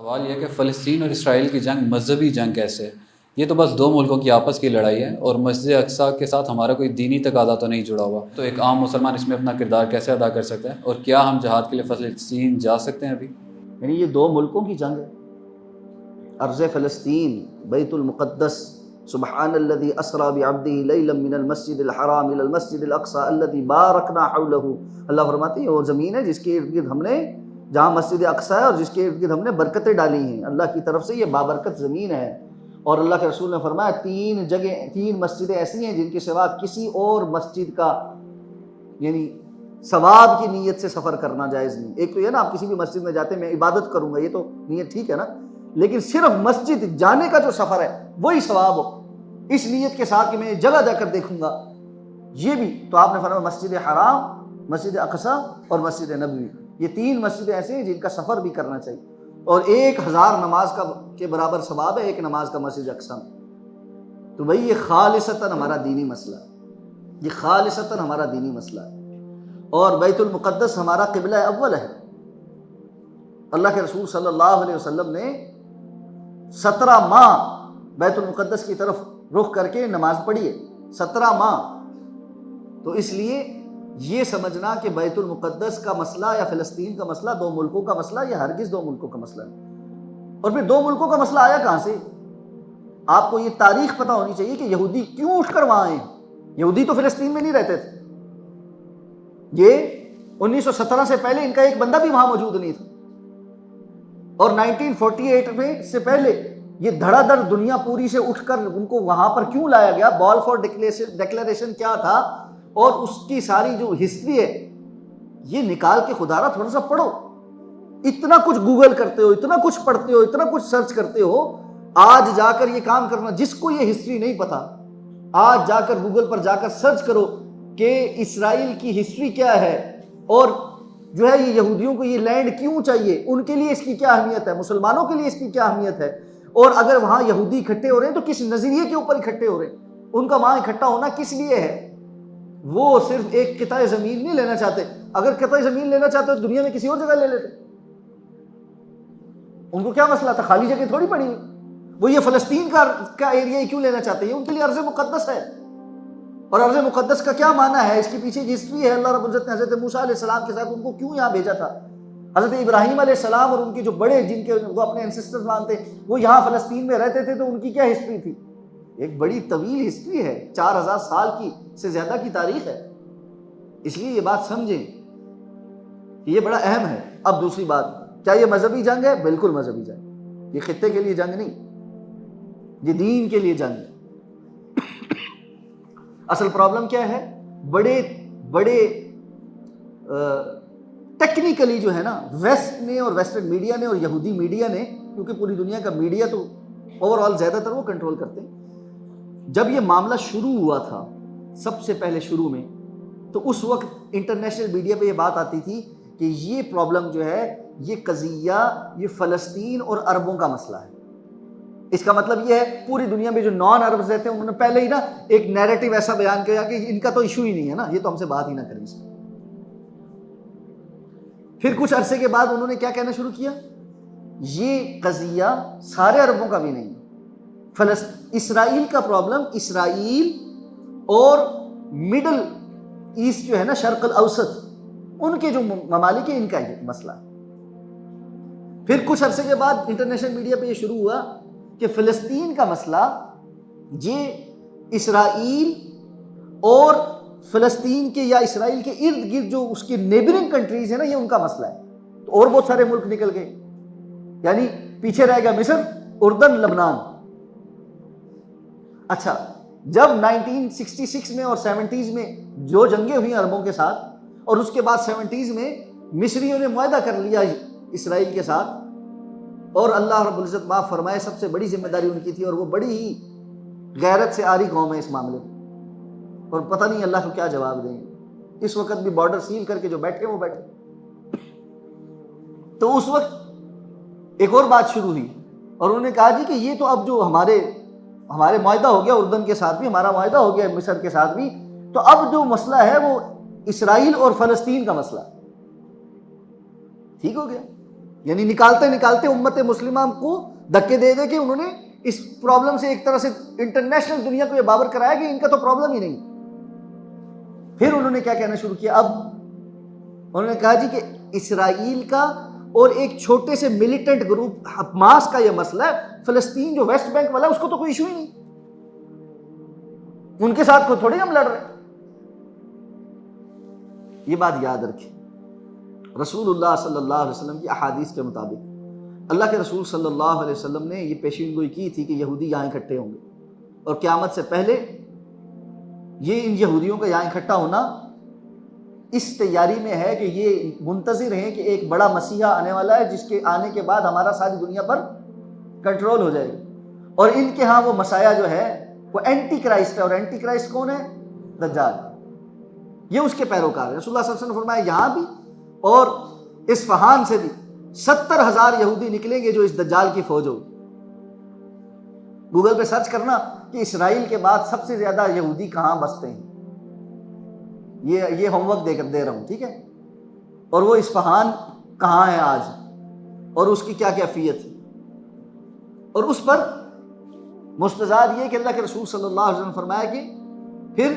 सवाल यह कि फ़लस्तीन और इसराइल की जंग मजहबी जंग कैसे है? ये तो बस दो मुल्कों की आपस की लड़ाई है और मस्जिद अक्सा के साथ हमारा कोई दीनी तकाज़ा तो नहीं जुड़ा हुआ। तो एक आम मुसलमान इसमें अपना किरदार कैसे अदा कर सकता है और क्या हम जहाद के लिए फ़लस्तीन जा सकते हैं अभी? यानी ये दो मुल्कों की जंग है। अर्ज़ फ़लस्तीन, बैतुल मुक़द्दस, सुब्हानल्लज़ी अस्रा बिअब्दिही लैलन मिनल मस्जिदिल हराम इलल मस्जिदिल अक़सा अल्लज़ी बारकना हौलहू। अल्लाह फरमाते हैं वो ज़मीन है जिसके इर्द गिर्द हमने, जहाँ मस्जिद अक़सा है और जिसके इर्द गिर्द हमने बरकतें डाली हैं। अल्लाह की तरफ से ये बाबरकत ज़मीन है। और अल्लाह के रसूल ने फरमाया तीन मस्जिदें ऐसी हैं जिनके सिवा किसी और मस्जिद का यानी सवाब की नीयत से सफ़र करना जायज़ नहीं। एक तो ये ना, आप किसी भी मस्जिद में जाते हैं मैं इबादत करूँगा, ये तो नीयत ठीक है ना, लेकिन सिर्फ मस्जिद जाने का जो सफ़र है वही सवाब हो, इस नीयत के साथ कि मैं जगह जाकर देखूँगा, ये भी। तो आपने फरमाया मस्जिद हराम, मस्जिद अक़सा और मस्जिद नबवी, ये तीन मस्जिदें ऐसे हैं जिनका सफ़र भी करना चाहिए और 1000 नमाज के बराबर सवाब है एक नमाज का मस्जिद अक़सा में। तो भाई ये खालिसतन हमारा दीनी मसला है, ये खालिसतन हमारा दीनी मसला है। और बैतुल मुक़द्दस हमारा क़िबला अव्वल है। अल्लाह के रसूल सल्लल्लाहु अलैहि वसल्लम ने 17 माह बैतुल मुक़द्दस की तरफ रुख करके नमाज पढ़ी है, 17 माह। तो इसलिए ये समझना कि बैतुल मुक़द्दस का मसला या फ़लस्तीन का मसला दो मुल्कों का मसला, यह हरगिज़ दो मुल्कों का मसला है। और फिर दो मुल्कों का मसला आया कहाँ से? आपको ये तारीख़ पता होनी चाहिए कि यहूदी क्यों उठकर वहाँ आए। यहूदी तो फ़लस्तीन में नहीं रहते थे, ये 1917 से पहले इनका एक बंदा भी वहां मौजूद नहीं था। और 1948 में से पहले ये धड़ाधड़ दुनिया पूरी से उठकर उनको वहां पर क्यों लाया गया, बालफोर डिक्लेरेशन क्या था और उसकी सारी जो हिस्ट्री है ये निकाल के खुदारा थोड़ा सा पढ़ो। इतना कुछ गूगल करते हो, इतना कुछ पढ़ते हो, इतना कुछ सर्च करते हो, आज जाकर ये काम करना, जिसको ये हिस्ट्री नहीं पता आज जाकर गूगल पर जाकर सर्च करो कि इसराइल की हिस्ट्री क्या है और जो है ये यहूदियों को ये लैंड क्यों चाहिए, उनके लिए इसकी क्या अहमियत है, मुसलमानों के लिए इसकी क्या अहमियत है। और अगर वहां यहूदी इकट्ठे हो रहे हैं तो किस नजरिए के ऊपर इकट्ठे हो रहे हैं, उनका वहां इकट्ठा होना किस लिए है। वो सिर्फ एक किताए जमीन नहीं लेना चाहते, अगर किताए जमीन लेना चाहते तो दुनिया में किसी और जगह ले लेते, उनको क्या मसला था, खाली जगह थोड़ी पड़ी। वो ये फ़लस्तीन का एरिया क्यों लेना चाहते हैं, उनके लिए अर्ज़ मुक़द्दस है। और अर्ज़ मुक़द्दस का क्या माना है, इसके पीछे की हिस्ट्री है। अल्लाह रब्बुल इज़्ज़त ने हज़रत मूसा अलैहिस्सलाम के साथ उनको क्यों यहाँ भेजा था, हज़रत इब्राहीम अलैहिस्सलाम और उनके जो बड़े जिनके वो अपने एंसेस्टर्स मानते वो यहाँ फ़लस्तीन में रहते थे, तो उनकी क्या हिस्ट्री थी। एक बड़ी तवील हिस्ट्री है, 4000 साल की से ज़्यादा की तारीख़ है। इसलिए ये बात समझें कि ये बड़ा अहम है। अब दूसरी बात, क्या ये मजहबी जंग है? बिल्कुल मजहबी जंग, ये खित्ते के लिए जंग नहीं, ये दीन के लिए जंग है। असल प्रॉब्लम क्या है, बड़े बड़े टेक्निकली जो है ना, वेस्ट ने और वेस्टर्न मीडिया ने और यहूदी मीडिया ने, क्योंकि पूरी दुनिया का मीडिया तो ओवरऑल ज़्यादातर वो कंट्रोल करते हैं। जब ये मामला शुरू हुआ था सबसे पहले शुरू में, तो उस वक्त इंटरनेशनल मीडिया पे ये बात आती थी कि ये प्रॉब्लम जो है, ये कज़िया, ये फ़लस्तीन और अरबों का मसला है। इसका मतलब ये है पूरी दुनिया में जो नॉन अरब्स रहते हैं उन्होंने पहले ही ना एक नैरेटिव ऐसा बयान किया कि इनका तो इशू ही नहीं है ना, ये तो हमसे बात ही ना करें इसमें। फिर कुछ अरसे के बाद उन्होंने क्या कहना शुरू किया, ये कज़िया सारे अरबों का भी नहीं, इसराइल का प्रॉब्लम इसराइल और मिडल ईस्ट जो है ना, शर्क़ अल औसत, उनके जो ममालिक है इनका ये मसला। फिर कुछ अरसे के बाद इंटरनेशनल मीडिया पे ये शुरू हुआ कि फ़लस्तीन का मसला ये इसराइल और फ़लस्तीन के या इसराइल के इर्द गिर्द जो उसके नेबरिंग कंट्रीज है ना, ये उनका मसला है। तो और बहुत सारे मुल्क निकल गए, यानी पीछे रह गया मिस्र, उर्दन, लबनान। अच्छा, जब 1966 में और 70s में जो जंगें हुई अरबों के साथ, और उसके बाद 70s में मिस्रियों ने मुआहदा कर लिया इसराइल के साथ, और अल्लाह रब्बुल इज़्ज़त माफ़ फरमाए सबसे बड़ी जिम्मेदारी उनकी थी, और वो बड़ी ही गैरत से आरी कौम है इस मामले में, और पता नहीं अल्लाह को क्या जवाब देंगे। इस वक्त भी बॉर्डर सील करके जो बैठे वो बैठे। तो उस वक्त एक और बात शुरू हुई और उन्होंने कहा जी कि ये तो अब जो हमारे मुआहदा हो गया उर्दन के साथ भी, हमारा मुआहदा हो गया मिस्र के साथ भी, तो अब जो मसला है वो इसराइल और फ़लस्तीन का मसला ठीक हो गया। यानी निकालते निकालते उम्मत मुस्लिमा को धक्के दे दे के उन्होंने इस प्रॉब्लम से एक तरह से इंटरनेशनल दुनिया को यह बावर कराया कि इनका तो प्रॉब्लम ही नहीं। फिर उन्होंने क्या कहना शुरू किया, अब उन्होंने कहा जी कि इसराइल का और एक छोटे से मिलिटेंट ग्रुप हमास का यह मसला है, फिलिस्तीन जो वेस्ट बैंक वाला है उसको तो कोई इशू ही नहीं, उनके साथ कोई थोड़ी हम लड़ रहे। ये बात याद रखें, रसूलुल्लाह सल्लल्लाहु अलैहि वसल्लम की अहादीस के मुताबिक अल्लाह के रसूल सल्लल्लाहु अलैहि वसल्लम ने ये पेशीनगोई की थी कि यहूदी यहाँ इकट्ठे होंगे और क़यामत से पहले ये इन यहूदियों का यहाँ इकट्ठा होना इस तैयारी में है कि ये मुंतज़िर हैं कि एक बड़ा मसीहा आने वाला है जिसके आने के बाद हमारा सारी दुनिया पर कंट्रोल हो जाएगी। और इनके यहाँ वो मसाया जो है वो एंटी क्राइस्ट है, और एंटी क्राइस्ट कौन है? दज्जाल। ये उसके पैरोकार है। रसूलुल्लाह सल्लल्लाहु अलैहि वसल्लम ने फरमाया यहाँ भी और इस्फहान से भी 70,000 यहूदी निकलेंगे जो इस दज्जाल की फौज होगी। गूगल पे सर्च करना कि इसराइल के बाद सबसे ज्यादा यहूदी कहाँ बसते हैं, ये होमवर्क दे रहा हूं, ठीक है। और वो इस्फहान कहाँ है आज और उसकी क्या कैफियत है, और उस पर मुस्तज़ाद ये कि अल्लाह के रसूल सल्लल्लाहु अलैहि वसल्लम फरमाया कि फिर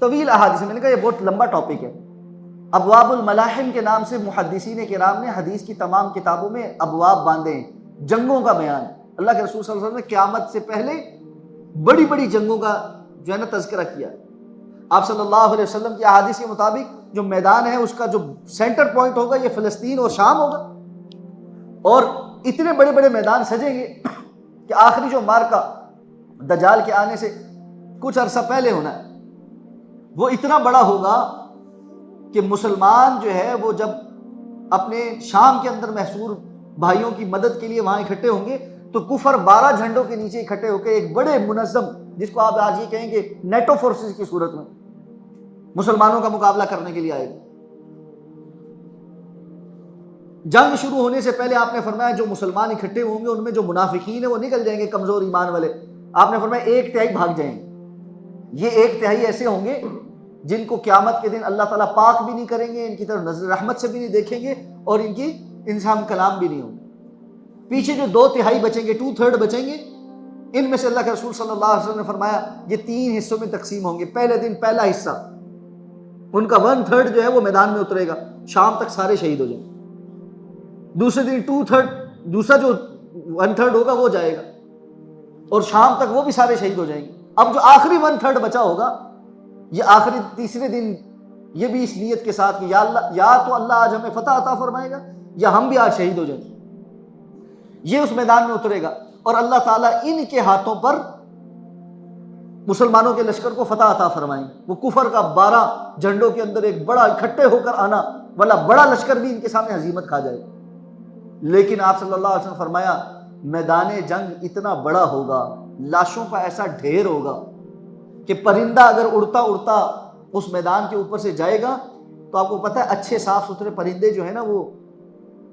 तवील अहादीस, मैंने कहा ये बहुत लंबा टॉपिक है। अबवाबुल मलाहिम के नाम से मुहद्दिसीन किराम ने हदीस की तमाम किताबों में अबवाब बांधे हैं, जंगों का बयान। अल्लाह के रसूल सल्लल्लाहु अलैहि वसल्लम ने क़यामत से पहले बड़ी बड़ी जंगों का जो है ना तज़किरा किया। आप सल्लल्लाहु अलैहि वसल्लम की अहादीस के मुताबिक जो मैदान है उसका जो सेंटर पॉइंट होगा ये फ़लस्तीन और शाम होगा, और इतने बड़े बड़े मैदान सजेंगे कि आखिरी जो मार्का दज्जाल के आने से कुछ अरसा पहले होना है वो इतना बड़ा होगा कि मुसलमान जो है वो जब अपने शाम के अंदर महसूर भाइयों की मदद के लिए वहां इकट्ठे होंगे तो कुफर 12 झंडों के नीचे इकट्ठे होकर एक बड़े मुनज़्ज़म, जिसको आप आज ये कहेंगे नेटो फोर्सेस की सूरत में, मुसलमानों का मुकाबला करने के लिए आएगा। जंग शुरू होने से पहले आपने फरमाया जो मुसलमान इकट्ठे होंगे उनमें जो मुनाफिकीन है वो निकल जाएंगे, कमजोर ईमान वाले। आपने फरमाया 1/3 भाग जाएंगे। ये 1/3 ऐसे होंगे जिनको क़यामत के दिन अल्लाह ताला पाक भी नहीं करेंगे, इनकी तरफ नजर रहमत से भी नहीं देखेंगे और इनकी इंसान कलाम भी नहीं होंगे। पीछे जो 2/3 बचेंगे, 2/3 बचेंगे, इनमें से अल्लाह के रसूल सल्लल्लाहु अलैहि वसल्लम ने फरमाया ये 3 हिस्सों में तकसीम होंगे। पहले दिन पहला हिस्सा उनका 1/3 जो है वो मैदान में उतरेगा, शाम तक सारे शहीद हो जाएंगे। दूसरे दिन 2/3, दूसरा जो 1/3 होगा वो जाएगा और शाम तक वो भी सारे शहीद हो जाएंगे। अब जो आखिरी 1/3 बचा होगा, ये आखिरी तीसरे दिन ये भी इस नीयत के साथ कि या अल्लाह, या तो अल्लाह आज हमें फतह अता फरमाएगा या हम भी आज शहीद हो जाएंगे। ये उस मैदान में उतरेगा और अल्लाह ताला इनके हाथों पर मुसलमानों के लश्कर को फतह अता फरमाएंगे। वो कुफर का 12 झंडों के अंदर एक बड़ा इकट्ठे होकर आना वाला बड़ा लश्कर भी इनके सामने हजीमत खा जाएगा। लेकिन आप सल्लल्लाहु अलैहि वसल्लम फरमाया मैदान जंग इतना बड़ा होगा, लाशों का ऐसा ढेर होगा कि परिंदा अगर उड़ता उड़ता उस मैदान के ऊपर से जाएगा तो आपको पता है अच्छे साफ सुथरे परिंदे जो है ना वो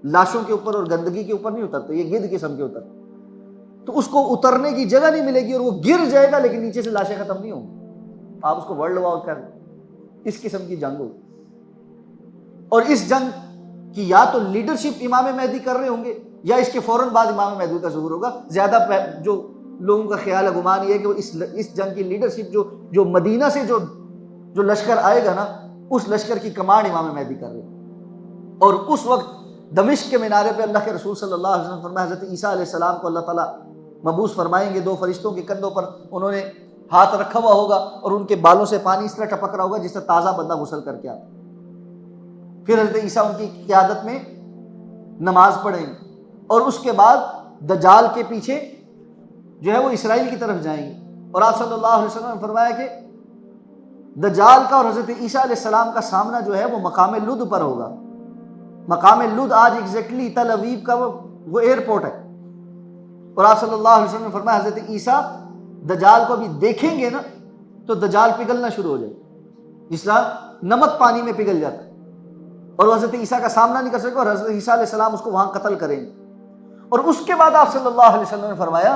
लाशों के ऊपर और गंदगी के ऊपर नहीं उतरते, ये गिद्ध किस्म के उतरते, तो उसको उतरने की जगह नहीं मिलेगी और वो गिर जाएगा, लेकिन नीचे से लाशें खत्म नहीं होंगी। आप उसको वर्ल्ड वॉर कर इस किस्म की जंग होगी। और इस जंग कि या तो लीडरशिप इमाम मेहदी कर रहे होंगे या इसके फौरन बाद इमाम मेहदी का ज़हूर होगा। ज़्यादा जो लोगों का ख्याल है, गुमान ये है कि वो इस जंग की लीडरशिप जो मदीना से जो लश्कर आएगा ना, उस लश्कर की कमांड इमाम मेहदी कर रहे हैं। और उस वक्त दमिश्क के मीनारे पे अल्लाह के रसूल सल्लल्लाहु अलैहि वसल्लम फरमाया हज़रत ईसा अलैहिस्सलाम को अल्लाह ताला मबूस फरमाएंगे, 2 फरिश्तों के कंधों पर उन्होंने हाथ रखा हुआ होगा और उनके बालों से पानी इस तरह टपक रहा होगा जिससे ताज़ा बंदा गुस्ल करके आता। फिर हज़रत ईसा उनकी क़यादत में नमाज पढ़ेंगे और उसके बाद दज्जाल के पीछे जो है वो इसराइल की तरफ जाएंगे। और आप सल्लल्लाहु अलैहि वसल्लम ने फरमाया कि दज्जाल का और हज़रत ईसा अलैहिस्सलाम का सामना जो है वो मकाम लुद पर होगा। मकाम लुद आज एग्जैक्टली तल अवीव का वो एयरपोर्ट है। और आप सल्लल्लाहु अलैहि वसल्लम ने फरमाया हज़रत ईसा दज्जाल को अभी देखेंगे ना तो दज्जाल पिघलना शुरू हो जाएगा, जिस तरह नमक पानी में पिघल जाता है, और हज़रत ईसा का सामना नहीं कर सकेगा और हज़रत ईसा अलैहिस्सलाम उसको वहां कत्ल करेंगे। और उसके बाद आप सल्लल्लाहु अलैहि वसल्लम ने फरमाया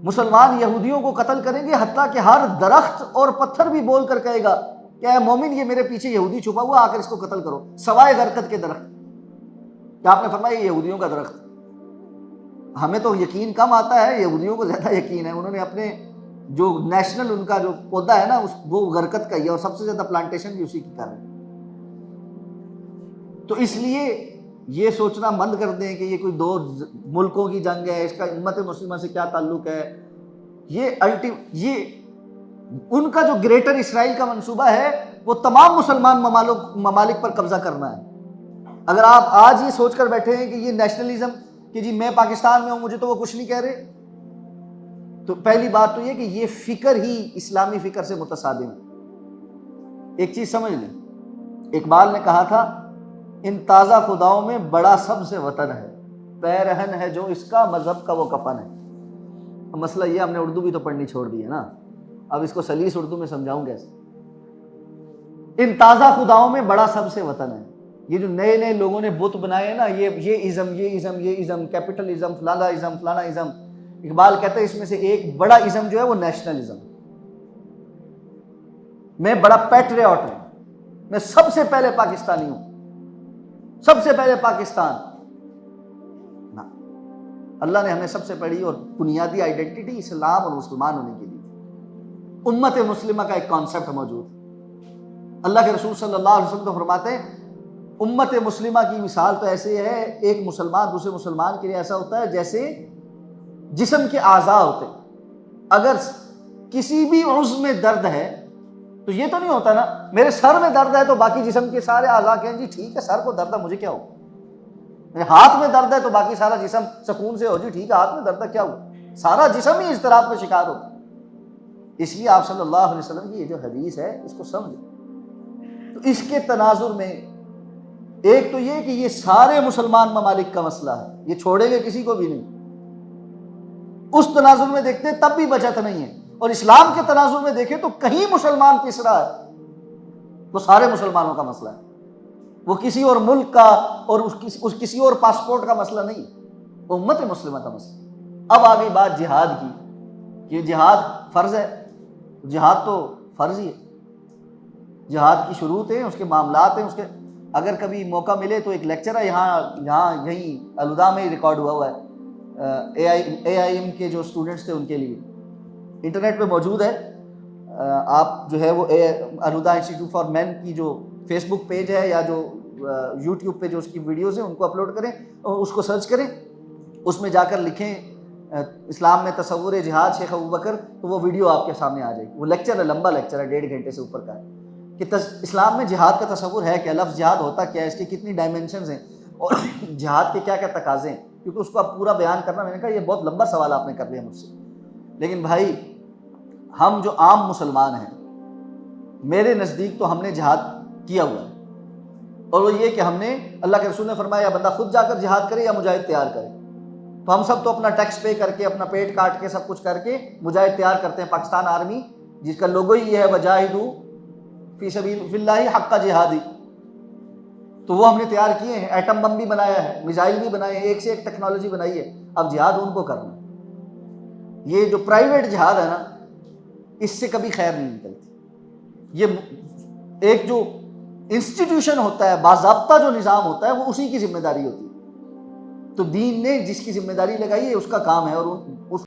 मुसलमान यहूदियों को कत्ल करेंगे, हत्ता कि हर दरख्त और पत्थर भी बोल कर कहेगा क्या है मोमिन, ये मेरे पीछे यहूदी छुपा हुआ, आकर इसको कत्ल करो, सवाए गरकत के दरख्त। क्या आपने फरमाया ये यहूदियों का दरख्त? हमें तो यकीन कम आता है, यहूदियों को ज़्यादा यकीन है। उन्होंने अपने जो नेशनल उनका जो पौधा है ना वो गरकत का ही है और सबसे ज़्यादा प्लांटेशन भी उसी की कर रहे हैं। तो इसलिए ये सोचना बंद कर दें कि ये कोई दो मुल्कों की जंग है, इसका उम्मत मुस्लिमा से क्या ताल्लुक है। ये उनका जो ग्रेटर इसराइल का मंसूबा है वो तमाम मुसलमान ममालिक पर कब्जा करना है। अगर आप आज ये सोचकर बैठे हैं कि ये नेशनलिज्म कि जी मैं पाकिस्तान में हूं मुझे तो वो कुछ नहीं कह रहे, तो पहली बात तो ये कि ये फिक्र ही इस्लामी फिक्र से मुतसादिम है। एक चीज समझ लें, इकबाल ने कहा था इन ताज़ा खुदाओं में बड़ा सबसे वतन है, पैरहन है जो इसका मजहब का वो कफन है। अब मसला ये हमने उर्दू भी तो पढ़नी छोड़ दी है ना, अब इसको सलीस उर्दू में समझाऊं कैसे। इन ताज़ा खुदाओं में बड़ा सबसे वतन है। ये जो नए नए लोगों ने बुत बनाए हैं ना, ये इज़म, कैपिटलिज्म, फलाना इज़म, इकबाल कहते हैं इसमें से एक बड़ा इज़म जो है वो नेशनलिज्म। मैं बड़ा पैट्रियट हूं, मैं सबसे पहले पाकिस्तानी हूं, सबसे पहले पाकिस्तान ना। अल्लाह ने हमें सबसे बड़ी और बुनियादी आइडेंटिटी इस्लाम और मुसलमान होने के लिए उम्मत मुस्लिमा का एक कॉन्सेप्ट मौजूद। अल्लाह के रसूल सल्लल्लाहु अलैहि वसल्लम तो फरमाते हैं उम्मत मुस्लिमा की मिसाल तो ऐसे है, एक मुसलमान दूसरे मुसलमान के लिए ऐसा होता है जैसे जिस्म के आज़ा होते। अगर किसी भी उज़्व में दर्द है तो ये तो नहीं होता ना मेरे सर में दर्द है तो बाकी जिस्म के सारे आज़ा कहें जी ठीक है सर को दर्द है मुझे क्या हो, मेरे हाथ में दर्द है तो बाकी सारा जिस्म सुकून से हो जी ठीक है हाथ में दर्द है क्या हुआ, सारा जिस्म ही इज़्तिराब का शिकार होता। इसलिए आप सल्लल्लाहु अलैहि वसल्लम की ये जो हदीस है इसको समझें। तो इसके तनाजुर में एक तो ये कि ये सारे मुसलमान ममालिक का मसला है, ये छोड़ेंगे किसी को भी नहीं। उस तनाजुर में देखते तब भी बचत नहीं है, और इस्लाम के तनाजुर में देखें तो कहीं मुसलमान पिस रहा है, वो सारे मुसलमानों का मसला है, वो किसी और मुल्क का और उस किसी और पासपोर्ट का मसला नहीं, वो उम्मत मुस्लिमा का मसला। अब आ गई बात जिहाद की, ये जिहाद फ़र्ज़ है, जिहाद तो फ़र्ज़ ही है, जिहाद की शुरूत है, उसके मामलात हैं, उसके अगर कभी मौका मिले तो एक लेक्चर है यहीं अलुदा में ही रिकॉर्ड हुआ है, AIM के जो स्टूडेंट्स थे उनके लिए, इंटरनेट पे मौजूद है। आप जो है वो अलुदा इंस्टीट्यूट फॉर मैन की जो फेसबुक पेज है या जो यूट्यूब पे जो उसकी वीडियोज़ हैं उनको अपलोड करें और उसको सर्च करें, उसमें जाकर लिखें इस्लाम में तसव्वुर जिहाद शेख अबू बकर, तो वो वीडियो आपके सामने आ जाएगी। वो लेक्चर है, लंबा लेक्चर है, 1.5 घंटे से ऊपर का है कि इस्लाम में जिहाद का तसव्वुर है क्या, लफ्ज़ जिहाद होता क्या है, इसकी कितनी डायमेंशंस हैं और जिहाद के क्या क्या तकाज़े हैं, क्योंकि उसको अब पूरा बयान करना, मैंने कहा ये बहुत लंबा सवाल आपने कर लिया मुझसे। लेकिन भाई हम जो आम मुसलमान हैं, मेरे नज़दीक तो हमने जिहाद किया हुआ है, और वो ये कि हमने, अल्लाह के रसूल ने फरमाया या बंदा खुद जाकर जिहाद करे या मुजाहिद तैयार करे, तो हम सब तो अपना टैक्स पे करके अपना पेट काट के सब कुछ करके मुजाहिद तैयार करते हैं। पाकिस्तान आर्मी जिसका लोगो ही ये है वजाहिदू फी सबिलिल्लाहि हक्का जिहादी, तो वो हमने तैयार किए हैं, एटम बम भी बनाया है, मिसाइल भी बनाए हैं, एक से एक टेक्नोलॉजी बनाई है। अब जिहाद उनको करना, ये जो प्राइवेट जिहाद है ना इससे कभी खैर नहीं निकलती। ये एक जो इंस्टीट्यूशन होता है, बाज़ाब्ता जो निज़ाम होता है, वो उसी की जिम्मेदारी होती है। तो दीन ने जिसकी जिम्मेदारी लगाई है उसका काम है, और